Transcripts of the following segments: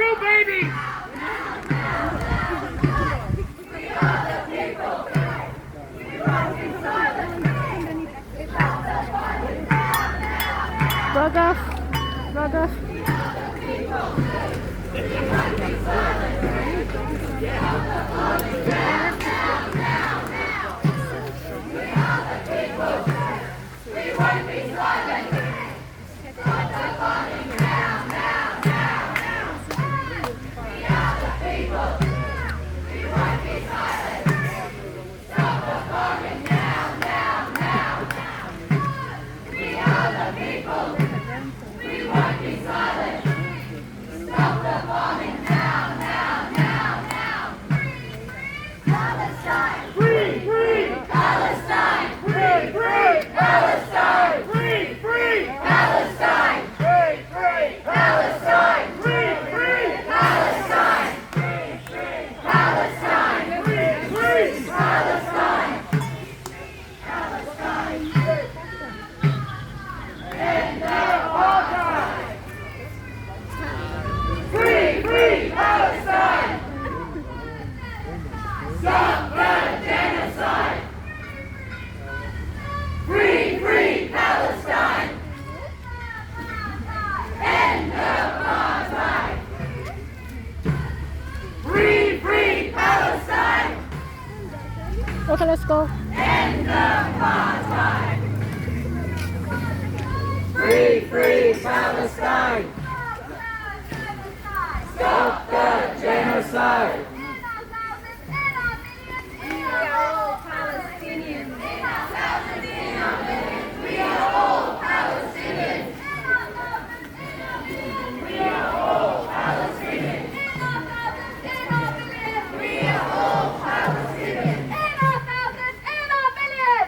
true, baby! Rug off. Rug off. Okay, let's go. End the apartheid! Free, free Palestine! Stop the genocide! We are all Palestinians! We are all Palestinians! We are all Palestinians! We are all Palestinians!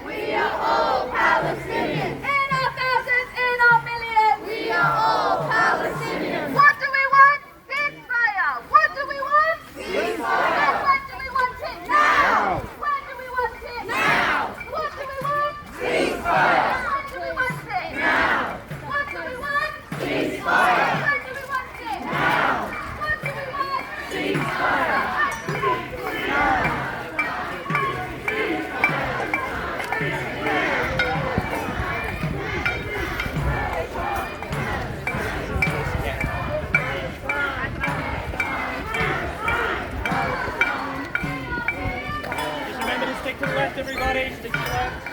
We are all Palestinians! In our thousands, in our millions! We are all Palestinians! What do we want? Ceasefire! What do we want? Ceasefire! And when do we want it? Now! When do we want it? Now! What do we want? Ceasefire! When do we want it? Now! What do we want? Ceasefire! When do we want it? Now! What do we want? Ceasefire! Just remember to stick to the left, everybody. Stick to the left.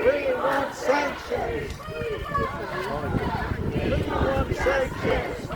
We want sanctions! We want sanctions!